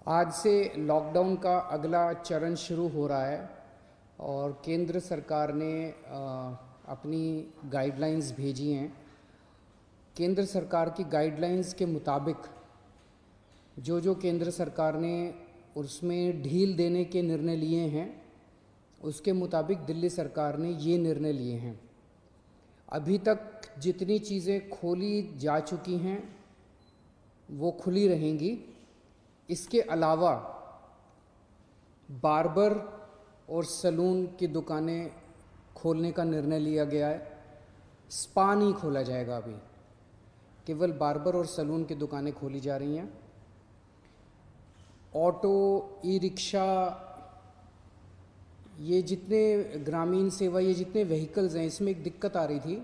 आज से लॉकडाउन का अगला चरण शुरू हो रहा है और केंद्र सरकार ने अपनी गाइडलाइंस भेजी हैं। केंद्र सरकार की गाइडलाइंस के मुताबिक जो केंद्र सरकार ने उसमें ढील देने के निर्णय लिए हैं, उसके मुताबिक दिल्ली सरकार ने ये निर्णय लिए हैं। अभी तक जितनी चीज़ें खोली जा चुकी हैं वो खुली रहेंगी। इसके अलावा बार्बर और सैलून की दुकानें खोलने का निर्णय लिया गया है। स्पा नहीं खोला जाएगा, अभी केवल बार्बर और सैलून की दुकानें खोली जा रही हैं। ऑटो, ई रिक्शा, ये जितने ग्रामीण सेवा, ये जितने व्हीकल्स हैं, इसमें एक दिक्कत आ रही थी।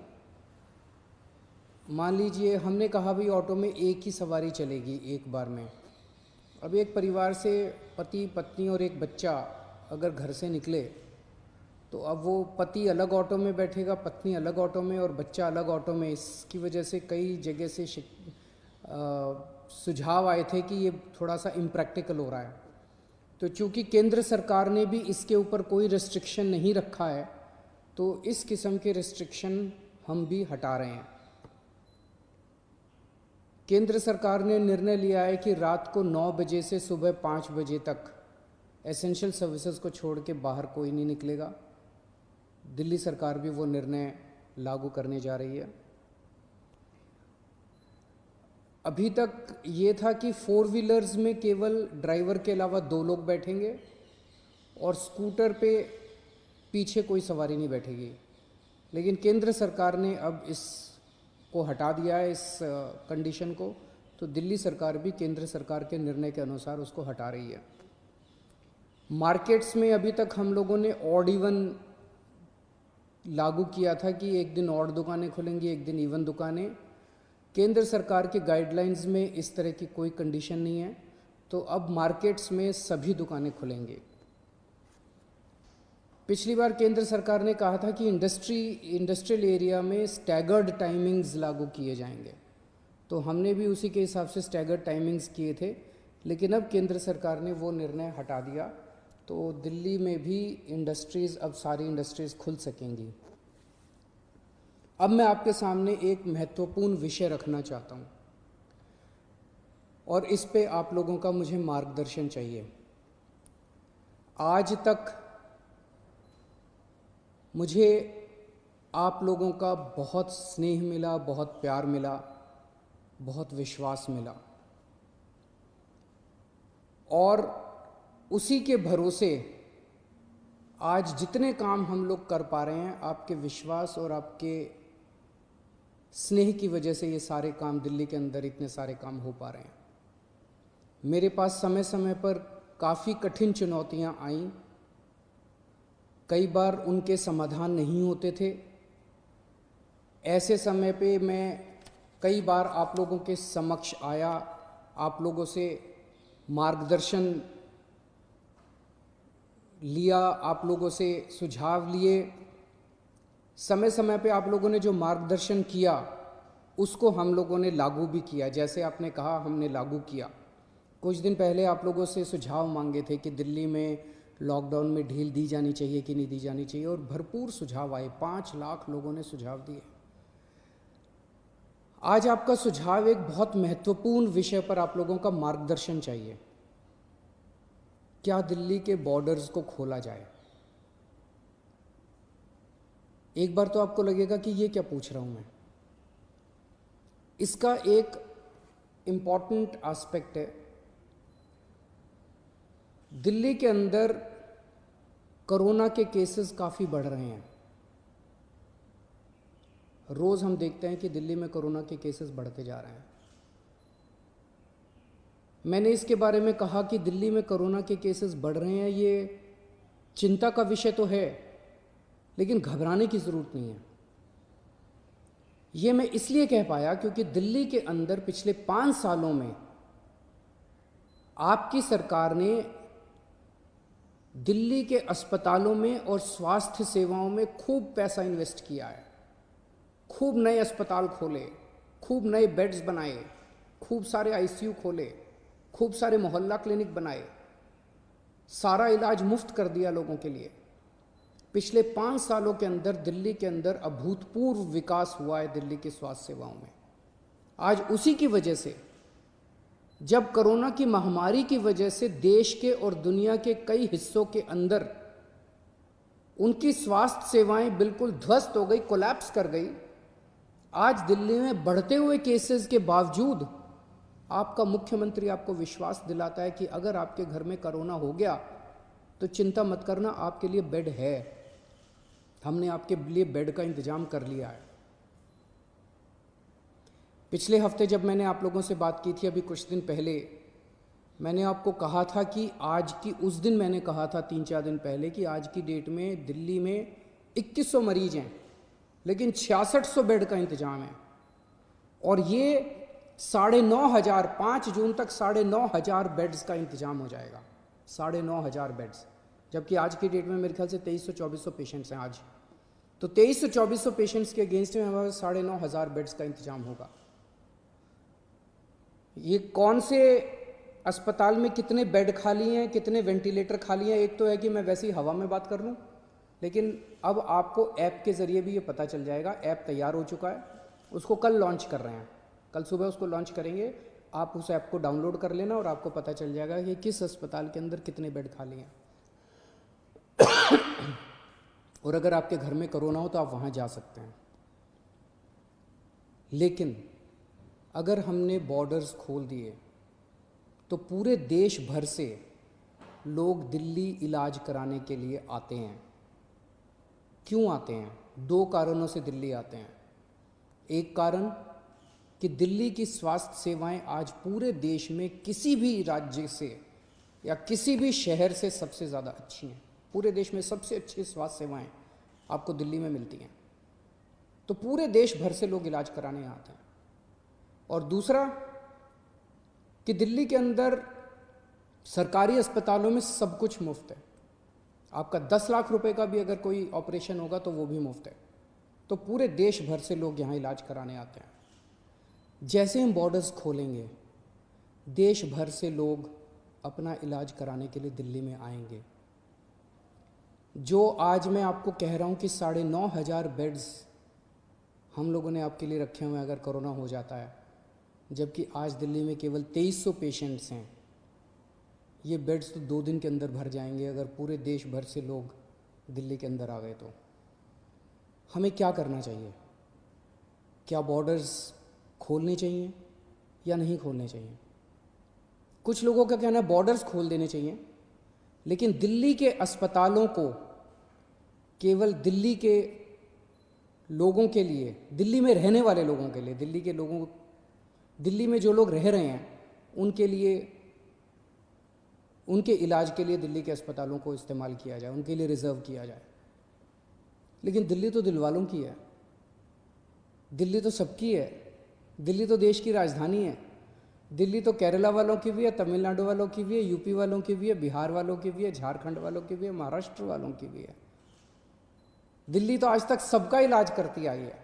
मान लीजिए हमने कहा भाई ऑटो में एक ही सवारी चलेगी एक बार में। अब एक परिवार से पति पत्नी और एक बच्चा अगर घर से निकले तो अब वो पति अलग ऑटो में बैठेगा, पत्नी अलग ऑटो में और बच्चा अलग ऑटो में। इसकी वजह से कई जगह से सुझाव आए थे कि ये थोड़ा सा इम्प्रैक्टिकल हो रहा है। तो चूंकि केंद्र सरकार ने भी इसके ऊपर कोई रिस्ट्रिक्शन नहीं रखा है, तो इस किस्म के रिस्ट्रिक्शन हम भी हटा रहे हैं। केंद्र सरकार ने निर्णय लिया है कि रात को 9 बजे से सुबह 5 बजे तक एसेंशियल सर्विसेज को छोड़ के बाहर कोई नहीं निकलेगा। दिल्ली सरकार भी वो निर्णय लागू करने जा रही है। अभी तक ये था कि 4 व्हीलर्स में केवल ड्राइवर के अलावा 2 लोग बैठेंगे और स्कूटर पे पीछे कोई सवारी नहीं बैठेगी, लेकिन केंद्र सरकार ने अब इसको हटा दिया है, इस कंडीशन को। तो दिल्ली सरकार भी केंद्र सरकार के निर्णय के अनुसार उसको हटा रही है। मार्केट्स में अभी तक हम लोगों ने ऑड इवन लागू किया था कि एक दिन ऑड दुकानें खुलेंगी, एक दिन इवन दुकानें। केंद्र सरकार के गाइडलाइंस में इस तरह की कोई कंडीशन नहीं है, तो अब मार्केट्स में सभी दुकानें खुलेंगी। पिछली बार केंद्र सरकार ने कहा था कि इंडस्ट्रियल एरिया में स्टैगर्ड टाइमिंग्स लागू किए जाएंगे, तो हमने भी उसी के हिसाब से स्टैगर्ड टाइमिंग्स किए थे, लेकिन अब केंद्र सरकार ने वो निर्णय हटा दिया। तो दिल्ली में भी इंडस्ट्रीज़, अब सारी इंडस्ट्रीज़ खुल सकेंगी। अब मैं आपके सामने एक महत्वपूर्ण विषय रखना चाहता हूँ और इस पे आप लोगों का मुझे मार्गदर्शन चाहिए। आज तक मुझे आप लोगों का बहुत स्नेह मिला, बहुत प्यार मिला, बहुत विश्वास मिला, और उसी के भरोसे आज जितने काम हम लोग कर पा रहे हैं, आपके विश्वास और आपके स्नेह की वजह से ये सारे काम, दिल्ली के अंदर इतने सारे काम हो पा रहे हैं। मेरे पास समय समय पर काफ़ी कठिन चुनौतियां आईं, कई बार उनके समाधान नहीं होते थे। ऐसे समय पे मैं कई बार आप लोगों के समक्ष आया, आप लोगों से मार्गदर्शन लिया, आप लोगों से सुझाव लिए। समय समय पे आप लोगों ने जो मार्गदर्शन किया उसको हम लोगों ने लागू भी किया। जैसे आपने कहा, हमने लागू किया। कुछ दिन पहले आप लोगों से सुझाव मांगे थे कि दिल्ली में लॉकडाउन में ढील दी जानी चाहिए कि नहीं दी जानी चाहिए, और भरपूर सुझाव आए। 5 लाख लोगों ने सुझाव दिए। आज आपका सुझाव एक बहुत महत्वपूर्ण विषय पर आप लोगों का मार्गदर्शन चाहिए। क्या दिल्ली के बॉर्डर्स को खोला जाए? एक बार तो आपको लगेगा कि ये क्या पूछ रहा हूं मैं। इसका एक इम्पॉर्टेंट एस्पेक्ट है, दिल्ली के अंदर कोरोना के केसेस काफ़ी बढ़ रहे हैं। रोज़ हम देखते हैं कि दिल्ली में कोरोना के केसेस बढ़ते जा रहे हैं। मैंने इसके बारे में कहा कि दिल्ली में कोरोना के केसेस बढ़ रहे हैं, ये चिंता का विषय तो है, लेकिन घबराने की ज़रूरत नहीं है। ये मैं इसलिए कह पाया क्योंकि दिल्ली के अंदर पिछले 5 सालों में आपकी सरकार ने दिल्ली के अस्पतालों में और स्वास्थ्य सेवाओं में खूब पैसा इन्वेस्ट किया है। खूब नए अस्पताल खोले, खूब नए बेड्स बनाए, खूब सारे आईसीयू खोले, खूब सारे मोहल्ला क्लिनिक बनाए, सारा इलाज मुफ्त कर दिया लोगों के लिए। पिछले 5 सालों के अंदर दिल्ली के अंदर अभूतपूर्व विकास हुआ है दिल्ली की स्वास्थ्य सेवाओं में। आज उसी की वजह से, जब कोरोना की महामारी की वजह से देश के और दुनिया के कई हिस्सों के अंदर उनकी स्वास्थ्य सेवाएं बिल्कुल ध्वस्त हो गई, कोलैप्स कर गई, आज दिल्ली में बढ़ते हुए केसेस के बावजूद आपका मुख्यमंत्री आपको विश्वास दिलाता है कि अगर आपके घर में कोरोना हो गया तो चिंता मत करना, आपके लिए बेड है, हमने आपके लिए बेड का इंतजाम कर लिया है। पिछले हफ्ते जब मैंने आप लोगों से बात की थी, अभी कुछ दिन पहले, मैंने आपको कहा था कि आज की, उस दिन मैंने कहा था 3-4 दिन पहले कि आज की डेट में दिल्ली में 2100 मरीज हैं, लेकिन 6600 बेड का इंतजाम है। और ये 9,500, 5 जून तक 9,500 बेड्स का इंतजाम हो जाएगा। 9,500 बेड्स, जबकि आज की डेट में मेरे ख्याल से 2300-2400 पेशेंट्स हैं आज। तो 2300-2400 पेशेंट्स के अगेंस्ट में हमारे 9,500 बेड्स का इंतजाम होगा। ये कौन से अस्पताल में कितने बेड खाली हैं, कितने वेंटिलेटर खाली हैं, एक तो है कि मैं वैसे ही हवा में बात कर लूँ, लेकिन अब आपको ऐप के ज़रिए भी ये पता चल जाएगा। ऐप तैयार हो चुका है, उसको कल लॉन्च कर रहे हैं, कल सुबह उसको लॉन्च करेंगे। आप उस ऐप को डाउनलोड कर लेना और आपको पता चल जाएगा कि किस अस्पताल के अंदर कितने बेड खाली हैं। और अगर आपके घर में कोरोना हो तो आप वहाँ जा सकते हैं। लेकिन अगर हमने बॉर्डर्स खोल दिए तो पूरे देश भर से लोग दिल्ली इलाज कराने के लिए आते हैं। क्यों आते हैं? 2 कारणों से दिल्ली आते हैं। एक कारण कि दिल्ली की स्वास्थ्य सेवाएं आज पूरे देश में किसी भी राज्य से या किसी भी शहर से सबसे ज़्यादा अच्छी हैं। पूरे देश में सबसे अच्छी स्वास्थ्य सेवाएं आपको दिल्ली में मिलती हैं, तो पूरे देश भर से लोग इलाज कराने आते हैं। और दूसरा कि दिल्ली के अंदर सरकारी अस्पतालों में सब कुछ मुफ्त है। आपका 10 लाख रुपए का भी अगर कोई ऑपरेशन होगा तो वो भी मुफ्त है। तो पूरे देश भर से लोग यहाँ इलाज कराने आते हैं। जैसे हम बॉर्डर्स खोलेंगे, देश भर से लोग अपना इलाज कराने के लिए दिल्ली में आएंगे। जो आज मैं आपको कह रहा हूँ कि 9,500 बेड्स हम लोगों ने आपके लिए रखे हुए हैं अगर कोरोना हो जाता है, जबकि आज दिल्ली में केवल 2300 पेशेंट्स हैं। ये बेड्स तो 2 दिन के अंदर भर जाएंगे अगर पूरे देश भर से लोग दिल्ली के अंदर आ गए। तो हमें क्या करना चाहिए? क्या बॉर्डर्स खोलने चाहिए या नहीं खोलने चाहिए? कुछ लोगों का कहना है बॉर्डर्स खोल देने चाहिए, लेकिन दिल्ली के अस्पतालों को केवल दिल्ली के लोगों के लिए, दिल्ली में रहने वाले लोगों के लिए, दिल्ली में जो लोग रह रहे हैं उनके लिए, उनके इलाज के लिए दिल्ली के अस्पतालों को इस्तेमाल किया जाए, उनके लिए रिजर्व किया जाए। लेकिन दिल्ली तो दिल वालों की है, दिल्ली तो सबकी है, दिल्ली तो देश की राजधानी है। दिल्ली तो केरला वालों की भी है, तमिलनाडु वालों की भी है, यूपी वालों की भी है, बिहार वालों की भी है, झारखंड वालों की भी है, महाराष्ट्र वालों की भी है। दिल्ली तो आज तक सबका इलाज करती आई है,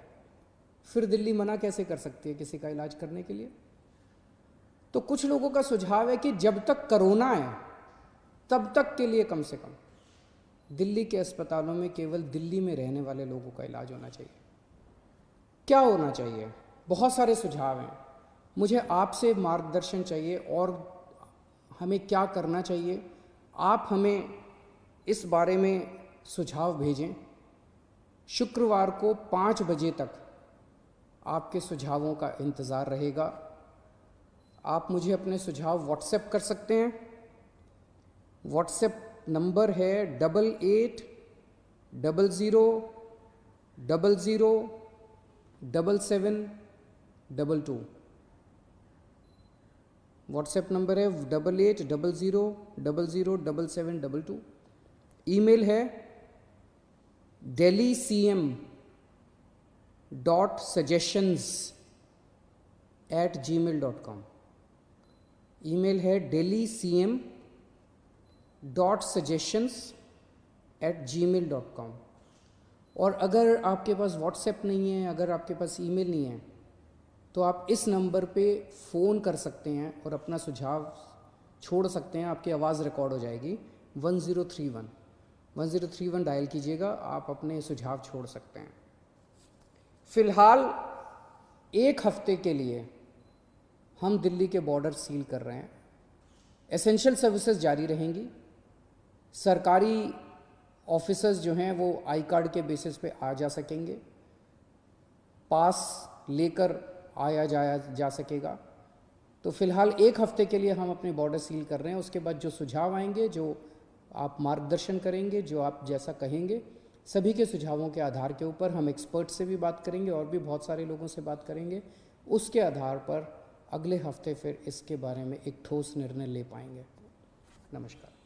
फिर दिल्ली मना कैसे कर सकती है किसी का इलाज करने के लिए? तो कुछ लोगों का सुझाव है कि जब तक कोरोना है तब तक के लिए कम से कम दिल्ली के अस्पतालों में केवल दिल्ली में रहने वाले लोगों का इलाज होना चाहिए। क्या होना चाहिए? बहुत सारे सुझाव हैं। मुझे आपसे मार्गदर्शन चाहिए और हमें क्या करना चाहिए। आप हमें इस बारे में सुझाव भेजें। शुक्रवार को 5 बजे तक आपके सुझावों का इंतज़ार रहेगा। आप मुझे अपने सुझाव व्हाट्सएप कर सकते हैं। व्हाट्सएप नंबर है 8800007722। व्हाट्सएप नंबर है 8800007722। ईमेल है delhi.cm.suggestions@gmail.com। ईमेल है delhi.cm.suggestions@gmail.com। और अगर आपके पास व्हाट्सएप नहीं है, अगर आपके पास ईमेल नहीं है, तो आप इस नंबर पे फ़ोन कर सकते हैं और अपना सुझाव छोड़ सकते हैं, आपकी आवाज़ रिकॉर्ड हो जाएगी। 1031 डायल कीजिएगा, आप अपने सुझाव छोड़ सकते हैं। फ़िलहाल 1 हफ्ते के लिए हम दिल्ली के बॉर्डर सील कर रहे हैं। एसेंशियल सर्विसेज जारी रहेंगी। सरकारी ऑफिसर्स जो हैं वो आई कार्ड के बेसिस पे आ जा सकेंगे, पास लेकर आया जाया जा सकेगा। तो फ़िलहाल 1 हफ्ते के लिए हम अपने बॉर्डर सील कर रहे हैं। उसके बाद जो सुझाव आएंगे, जो आप मार्गदर्शन करेंगे, जो आप जैसा कहेंगे, सभी के सुझावों के आधार के ऊपर हम एक्सपर्ट से भी बात करेंगे और भी बहुत सारे लोगों से बात करेंगे। उसके आधार पर अगले हफ्ते फिर इसके बारे में एक ठोस निर्णय ले पाएंगे। नमस्कार।